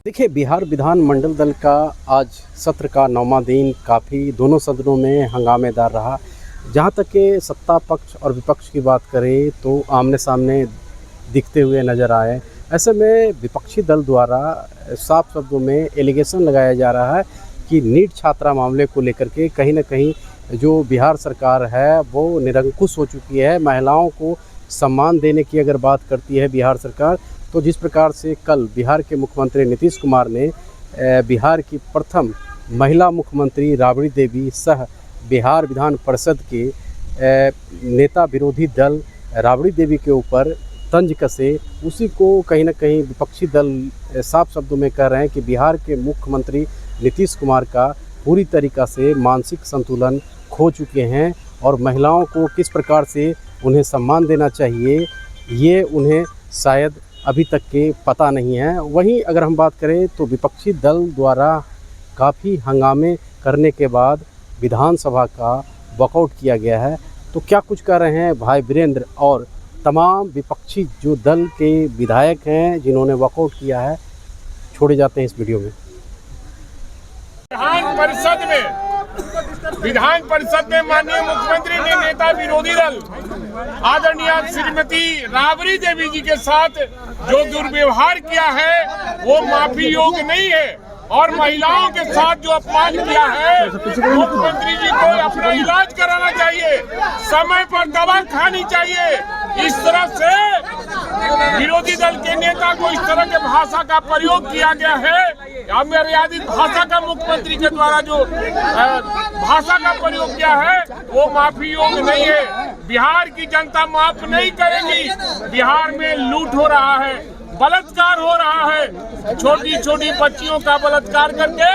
देखिए, बिहार विधानमंडल दल का आज सत्र का 9वां दिन काफ़ी दोनों सदनों में हंगामेदार रहा। जहां तक कि सत्ता पक्ष और विपक्ष की बात करें तो आमने सामने दिखते हुए नज़र आए। ऐसे में विपक्षी दल द्वारा साफ शब्दों में एलिगेशन लगाया जा रहा है कि नीट छात्रा मामले को लेकर के कहीं ना कहीं जो बिहार सरकार है वो निरंकुश हो चुकी है। महिलाओं को सम्मान देने की अगर बात करती है बिहार सरकार, तो जिस प्रकार से कल बिहार के मुख्यमंत्री नीतीश कुमार ने बिहार की प्रथम महिला मुख्यमंत्री राबड़ी देवी सह बिहार विधान परिषद के नेता विरोधी दल राबड़ी देवी के ऊपर तंज कसे, उसी को कहीं ना कहीं विपक्षी दल साफ शब्दों में कह रहे हैं कि बिहार के मुख्यमंत्री नीतीश कुमार का पूरी तरीक़ा से मानसिक संतुलन खो चुके हैं और महिलाओं को किस प्रकार से उन्हें सम्मान देना चाहिए ये उन्हें शायद अभी तक के पता नहीं है। वहीं अगर हम बात करें तो विपक्षी दल द्वारा काफ़ी हंगामे करने के बाद विधानसभा का वॉकआउट किया गया है। तो क्या कुछ कर रहे हैं भाई वीरेंद्र और तमाम विपक्षी जो दल के विधायक हैं जिन्होंने वॉकआउट किया है, छोड़े जाते हैं इस वीडियो में। विधान परिषद में माननीय मुख्यमंत्री ने नेता विरोधी दल आदरणीय श्रीमती राबड़ी देवी जी के साथ जो दुर्व्यवहार किया है वो माफी योग्य नहीं है और महिलाओं के साथ जो अपमान किया है, मुख्यमंत्री जी को अपना इलाज कराना चाहिए, समय पर दवा खानी चाहिए। इस तरह से विरोधी दल के नेता को इस तरह के भाषा का प्रयोग किया गया है, अमर्यादित भाषा का मुख्यमंत्री के द्वारा जो भाषा का प्रयोग किया है वो माफी योग्य नहीं है। बिहार की जनता माफ नहीं करेगी। बिहार में लूट हो रहा है, बलात्कार हो रहा है, छोटी छोटी बच्चियों का बलात्कार करके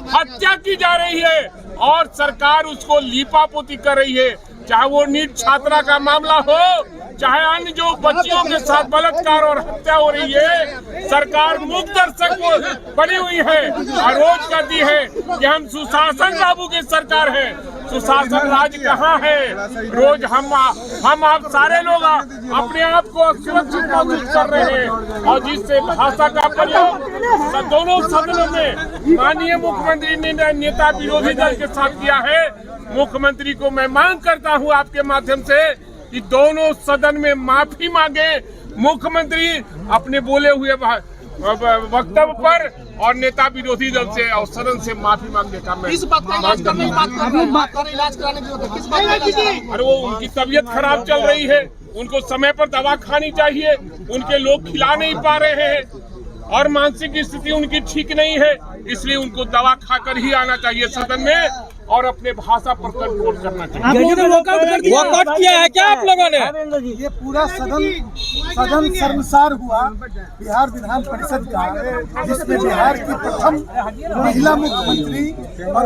हत्या की जा रही है और सरकार उसको लीपापोती कर रही है। चाहे वो नीट छात्रा का मामला हो, चाहे अन्य जो बच्चियों के साथ बलात्कार और हत्या हो रही है, सरकार मूक दर्शक बनी हुई है और रोज कहती है कि हम सुशासन बाबू की सरकार है। सुशासन राज कहाँ है? रोज हम आप सारे लोग अपने आप को सुरक्षित महसूस कर रहे हैं और जिससे भाषा का प्रयोग दोनों सदनों में माननीय मुख्यमंत्री ने नेता विरोधी दल के साथ किया है। मुख्यमंत्री को मैं मांग करता हूं आपके माध्यम से कि दोनों सदन में माफी मांगे मुख्यमंत्री अपने बोले हुए वक्तव्य पर और नेता विरोधी दल से और सदन से माफी मांगने का मैं अरे वो उनकी तबीयत खराब चल रही है, उनको समय पर दवा खानी चाहिए, उनके लोग खिला नहीं पा रहे हैं और मानसिक स्थिति उनकी ठीक नहीं है, इसलिए उनको दवा खाकर ही आना चाहिए सदन में और अपने भाषा पर कंट्रोल करना चाहिए। वॉकआउट किया है क्या आप लोगों ने? ये पूरा सदन शर्मसार हुआ बिहार विधान परिषद का, जिसमें बिहार की प्रथम महिला मुख्यमंत्री और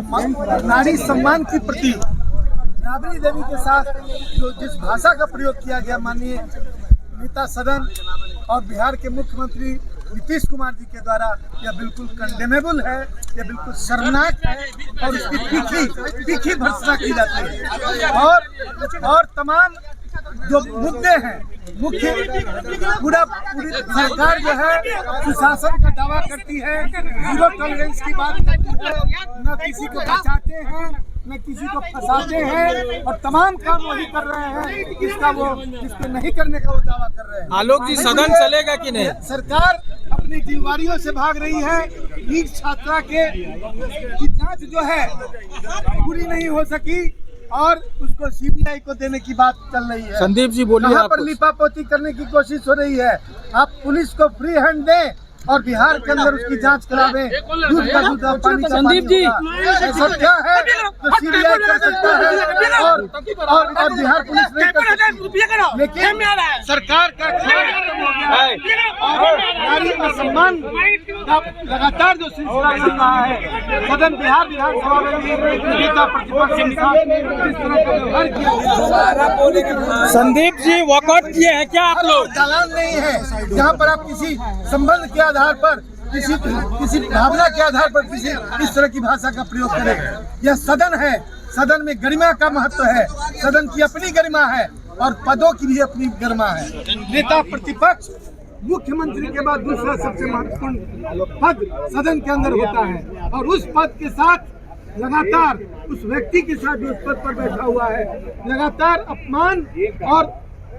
नारी सम्मान की प्रतीक राबड़ी देवी के साथ जो जिस भाषा का प्रयोग किया गया माननीय नेता सदन और बिहार के मुख्यमंत्री नीतीश कुमार जी के द्वारा, यह बिल्कुल कंडेमेबल है, यह बिल्कुल शर्मनाक है और इसकी तीखी भर्त्सना की जाती है। और तमाम जो मुद्दे हैं मुख्य पूरी सरकार जो है सुशासन का दावा करती है, जीरो टॉलरेंस की बात करती है, न किसी को बचाते हैं न किसी को फंसाते हैं और तमाम काम वही कर रहे हैं जिसके नहीं करने का वो दावा कर रहे हैं। आलोक जी, सदन चलेगा कि नहीं? सरकार अपनी जिम्मेदारियों से भाग रही है। नीट छात्रा की जांच जो है पूरी नहीं हो सकी और उसको सीबीआई को देने की बात चल रही है। संदीप जी बोलिए। यहाँ पर लिपापोती करने की कोशिश हो रही है। आप पुलिस को फ्री हैंड दें और बिहार के अंदर उसकी जांच करावे, दूध का दूध और पानी का संदीप जी, ऐसा क्या है तो सीबीआई कर सकता है और बिहार पुलिस नहीं कर सकती। लेकिन सरकार का नारी का सम्मान लगातार जो सिलसिला चल रहा है, सदन बिहार विधानसभा में नेता प्रतिपक्ष के साथ इस तरह का व्यवहार किया। संदीप जी, वॉकआउट किए हैं क्या आप लोग? चालान नहीं है जहाँ पर आप किसी संबंध के आधार पर किसी भावना के आधार पर किसी इस तरह की भाषा का प्रयोग करें। यह सदन है, सदन में गरिमा का महत्व है, सदन की अपनी गरिमा है और पदों की भी अपनी गरिमा है। नेता प्रतिपक्ष मुख्यमंत्री के बाद दूसरा सबसे महत्वपूर्ण पद सदन के अंदर होता है, और उस पद के साथ लगातार उस व्यक्ति के साथ जो उस पद पर बैठा हुआ है लगातार अपमान और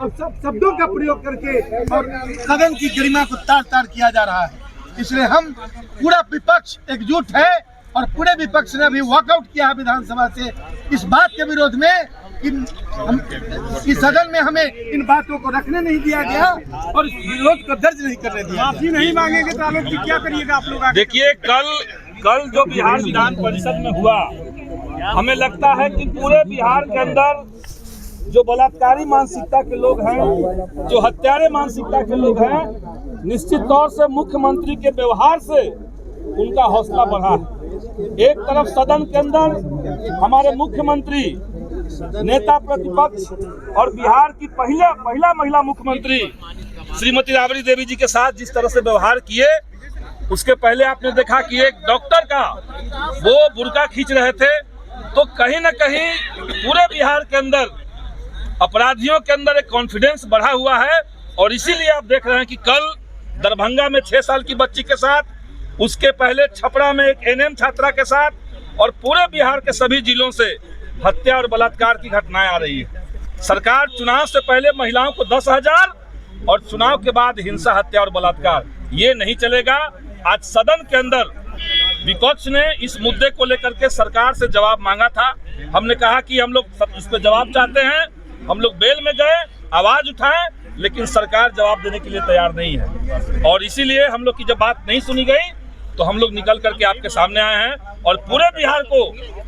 शब्दों का प्रयोग करके और सदन की गरिमा को तार तार किया जा रहा है। इसलिए हम पूरा विपक्ष एकजुट है और पूरे विपक्ष ने अभी वॉकआउट किया है विधानसभा से इस बात के विरोध में कि सदन में हमें इन बातों को रखने नहीं दिया गया और इस विरोध को दर्ज नहीं करने दिया। माफी नहीं मांगेंगे तो आलोक जी क्या करिएगा आप लोग? देखिए, कल जो बिहार विधान परिषद में हुआ, हमें लगता है कि पूरे बिहार के अंदर जो बलात्कारी मानसिकता के लोग हैं, जो हत्यारे मानसिकता के लोग हैं, निश्चित तौर से मुख्यमंत्री के व्यवहार से उनका हौसला बढ़ा है। एक तरफ सदन के अंदर हमारे मुख्यमंत्री, नेता प्रतिपक्ष और बिहार की पहला महिला मुख्यमंत्री श्रीमती राबड़ी देवी जी के साथ जिस तरह से व्यवहार किए, उसके पहले आपने देखा कि एक डॉक्टर का वो बुर्का खींच रहे थे, तो कहीं न कहीं पूरे बिहार के अंदर अपराधियों के अंदर एक कॉन्फिडेंस बढ़ा हुआ है। और इसीलिए आप देख रहे हैं कि कल दरभंगा में 6 साल की बच्ची के साथ, उसके पहले छपरा में एक एनएम छात्रा के साथ और पूरे बिहार के सभी जिलों से हत्या और बलात्कार की घटनाएं आ रही है। सरकार चुनाव से पहले महिलाओं को 10,000 और चुनाव के बाद हिंसा, हत्या और बलात्कार, ये नहीं चलेगा। आज सदन के अंदर विपक्ष ने इस मुद्दे को लेकर के सरकार से जवाब मांगा था। हमने कहा कि हम लोग इस पर जवाब चाहते हैं। हम लोग बेल में गए, आवाज उठाएं, लेकिन सरकार जवाब देने के लिए तैयार नहीं है। और इसीलिए हम लोग की जब बात नहीं सुनी गई तो हम लोग निकल करके आपके सामने आए हैं और पूरे बिहार को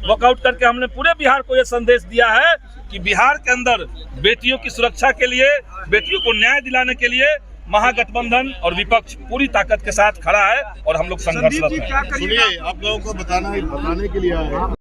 वॉकआउट करके हमने पूरे बिहार को ये संदेश दिया है कि बिहार के अंदर बेटियों की सुरक्षा के लिए, बेटियों को न्याय दिलाने के लिए महागठबंधन और विपक्ष पूरी ताकत के साथ खड़ा है और हम लोग संघर्षरत हैं। सुनिए, आप लोगों को बताने के लिए आए हैं।